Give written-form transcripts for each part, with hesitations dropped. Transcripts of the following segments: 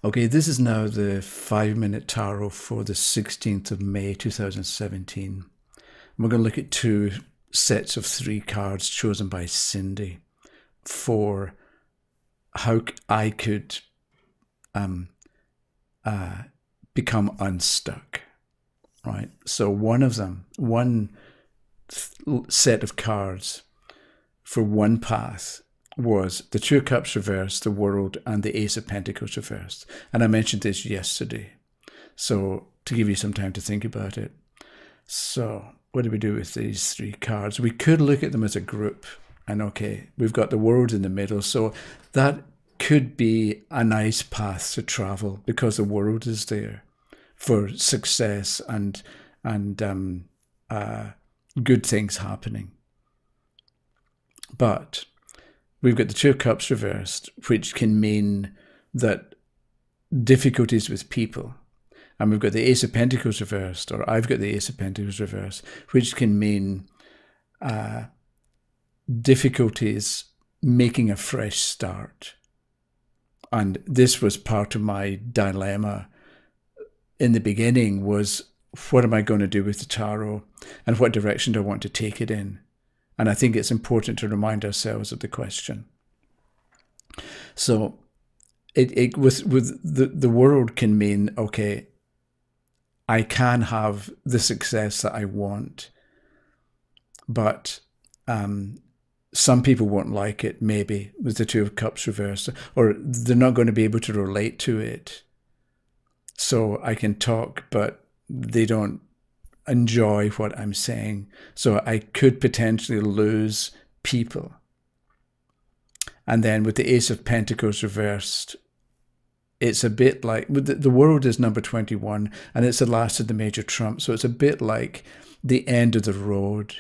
Okay, this is now the 5-minute tarot for the 16th of May 2017. We're going to look at two sets of 3 cards chosen by Cindy for how I could become unstuck, right? So one set of cards for one path was the Two of Cups reversed, the World, and the Ace of Pentacles reversed. And I mentioned this yesterday, so to give you some time to think about it. So what do we do with these 3 cards? We could look at them as a group. And okay, we've got the World in the middle, so that could be a nice path to travel because the World is there for success and good things happening. But we've got the Two of Cups reversed, which can mean that difficulties with people. And we've got the Ace of Pentacles reversed, or I've got the Ace of Pentacles reversed, which can mean difficulties making a fresh start. And this was part of my dilemma in the beginning, was what am I going to do with the tarot and what direction do I want to take it in? And I think it's important to remind ourselves of the question. So with the World can mean, okay, I can have the success that I want, but some people won't like it, maybe, with the Two of Cups reversed, or they're not going to be able to relate to it. So I can talk, but they don't enjoy what I'm saying. So I could potentially lose people. And then with the Ace of Pentacles reversed, it's a bit like, the World is number 21, and it's the last of the major trumps. So it's a bit like the end of the road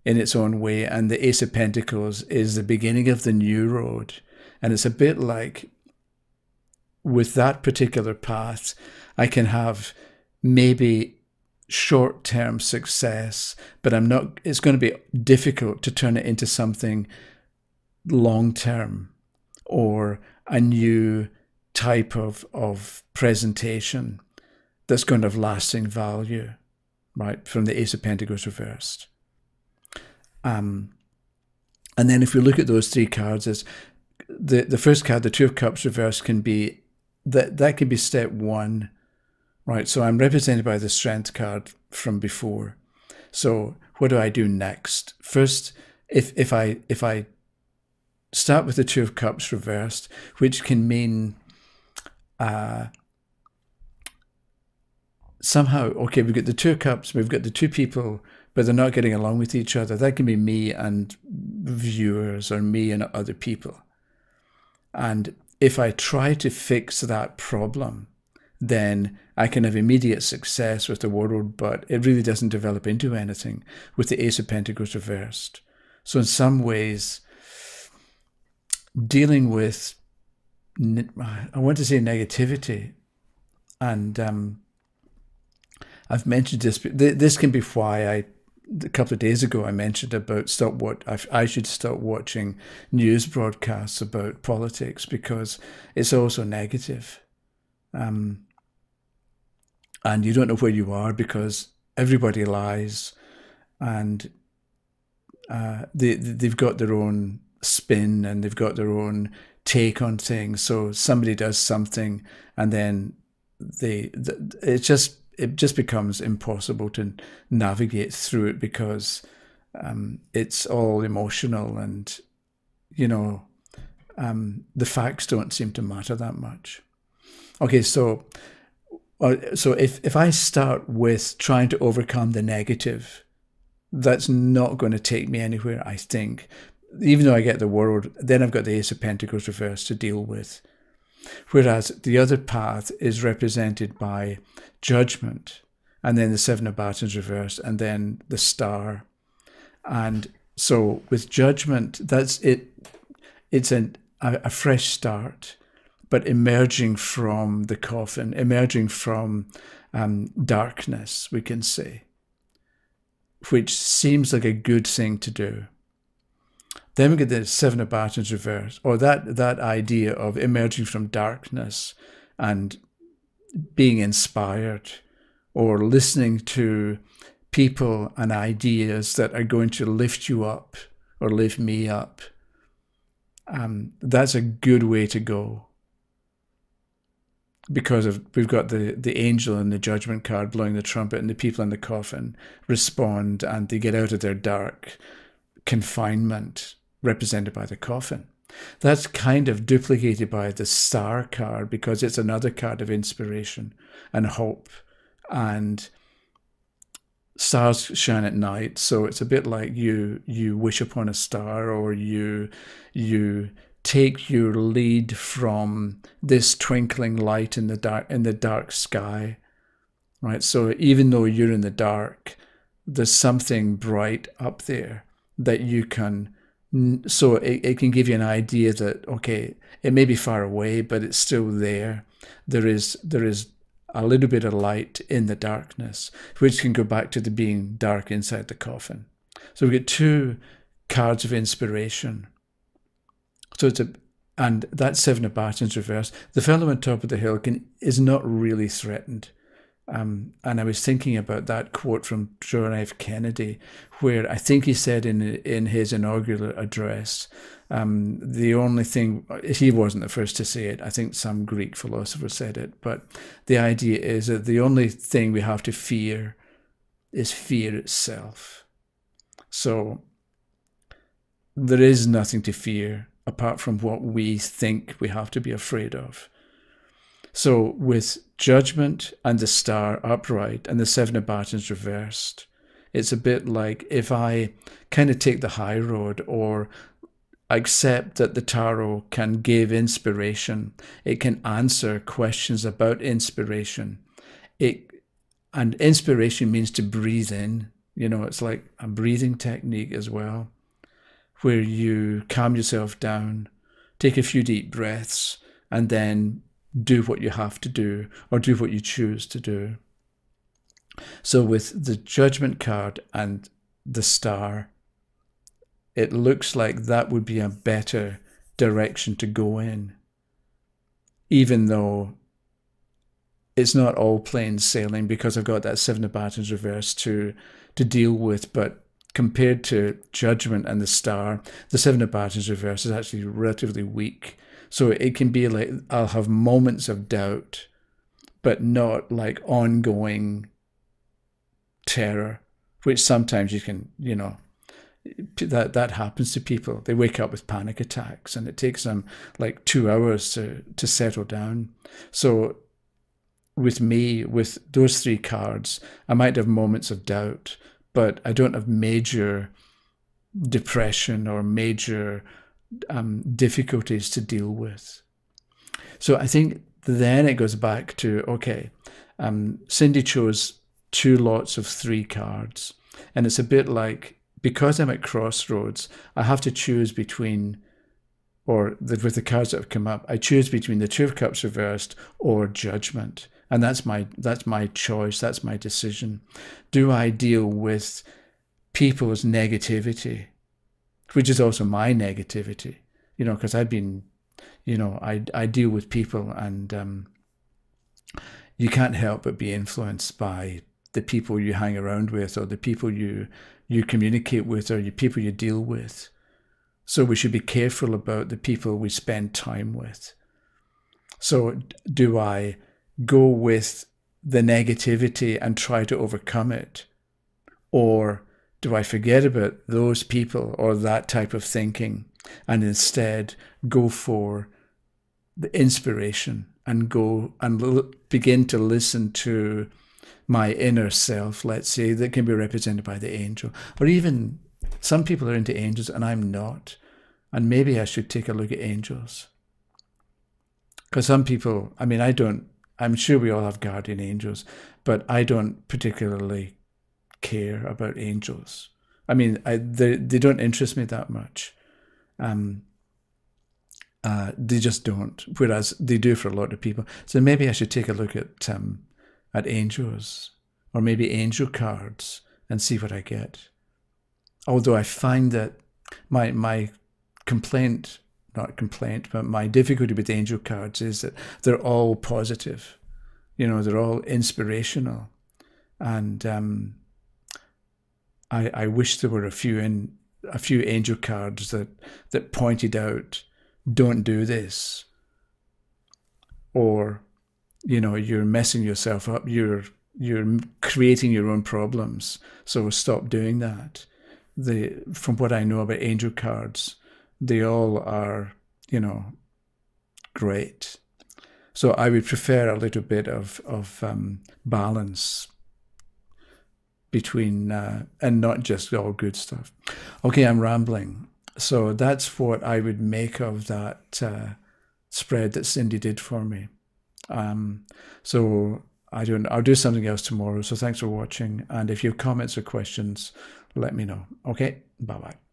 in its own way. And the Ace of Pentacles is the beginning of the new road. And it's a bit like, with that particular path, I can have maybe short-term success, but it's going to be difficult to turn it into something long-term or a new type of presentation that's going to have lasting value, right, from the Ace of Pentacles reversed. And then if we look at those 3 cards, as the first card, the Two of Cups reversed, can be, that can be step 1, right? So I'm represented by the Strength card from before. So what do I do next? First, if I start with the Two of Cups reversed, which can mean somehow, okay, we've got the Two of Cups, we've got the 2 people, but they're not getting along with each other. That can be me and viewers, or me and other people. And if I try to fix that problem, then I can have immediate success with the World, but it really doesn't develop into anything with the Ace of Pentacles reversed. So in some ways, dealing with, I want to say, negativity, and I've mentioned this, but this can be why a couple of days ago I mentioned about I should stop watching news broadcasts about politics, because it's also negative. And you don't know where you are because everybody lies, and they've got their own spin and they've got their own take on things. So somebody does something, and then it just becomes impossible to navigate through it, because it's all emotional, and the facts don't seem to matter that much. Okay, so if I start with trying to overcome the negative, that's not going to take me anywhere, I think. Even though I get the World, then I've got the Ace of Pentacles reversed to deal with. Whereas the other path is represented by Judgment, and then the 7 of Batons reversed, and then the Star. And so with Judgment, that's it. It's a fresh start, but emerging from the coffin, emerging from darkness, we can say, which seems like a good thing to do. Then we get the 7 of Batons reversed, or that idea of emerging from darkness and being inspired, or listening to people and ideas that are going to lift you up or lift me up, that's a good way to go. Because we've got the angel and the judgment card blowing the trumpet, and the people in the coffin respond, and they get out of their dark confinement represented by the coffin. That's kind of duplicated by the star card, because it's another card of inspiration and hope, and stars shine at night, so it's a bit like you wish upon a star, or you take your lead from this twinkling light in the dark sky, right? So even though you're in the dark, there's something bright up there that you can, so it can give you an idea that, okay, it may be far away, but it's still there. There is a little bit of light in the darkness, which can go back to the being dark inside the coffin. So we get two cards of inspiration. So and that Seven of Batons reversed. The fellow on top of the hill is not really threatened. And I was thinking about that quote from John F. Kennedy, where I think he said in his inaugural address, the only thing, he wasn't the first to say it, I think some Greek philosopher said it, but the idea is that the only thing we have to fear is fear itself. So there is nothing to fear apart from what we think we have to be afraid of. So with judgment and the star upright and the Seven of Batons reversed, it's a bit like if I kind of take the high road, or accept that the tarot can give inspiration, it can answer questions about inspiration. And inspiration means to breathe in. You know, it's like a breathing technique as well, where you calm yourself down, take a few deep breaths, and then do what you have to do, or do what you choose to do. So with the judgment card and the star, it looks like that would be a better direction to go in, even though it's not all plain sailing, because I've got that Seven of Batons reversed to deal with. But compared to judgment and the star, the Seven of Batons reversed is actually relatively weak. So it can be like I'll have moments of doubt, but not like ongoing terror, which sometimes you can, you know, that happens to people. They wake up with panic attacks, and it takes them like 2 hours to settle down. So with me, with those three cards, I might have moments of doubt, but I don't have major depression or major difficulties to deal with. So I think then it goes back to, okay, Cindy chose 2 lots of 3 cards, and it's a bit like, because I'm at crossroads, I have to choose between, with the cards that have come up, I choose between the Two of Cups reversed or judgment. And that's my choice, that's my decision. Do I deal with people's negativity, which is also my negativity, you know, because I've been, you know, I deal with people, and you can't help but be influenced by the people you hang around with, or the people you communicate with, or the people you deal with. So we should be careful about the people we spend time with. So do I go with the negativity and try to overcome it? Or do I forget about those people or that type of thinking, and instead go for the inspiration and go and begin to listen to my inner self, let's say, that can be represented by the angel? Or even some people are into angels and I'm not. And maybe I should take a look at angels. Because some people, I mean, I'm sure we all have guardian angels, but I don't particularly care about angels. I mean, they don't interest me that much. They just don't, whereas they do for a lot of people. So maybe I should take a look at angels, or maybe angel cards, and see what I get. Although I find that my complaint not complaint, but my difficulty with angel cards is that they're all positive. You know, they're all inspirational. And I wish there were a few angel cards that pointed out, don't do this, or, you know, you're messing yourself up, you're creating your own problems, so stop doing that. From what I know about angel cards, they all are, you know, great. So I would prefer a little bit of balance between, and not just all good stuff. Okay, I'm rambling. So that's what I would make of that spread that Cindy did for me. So I'll do something else tomorrow. So thanks for watching. And if you have comments or questions, let me know. Okay, bye-bye.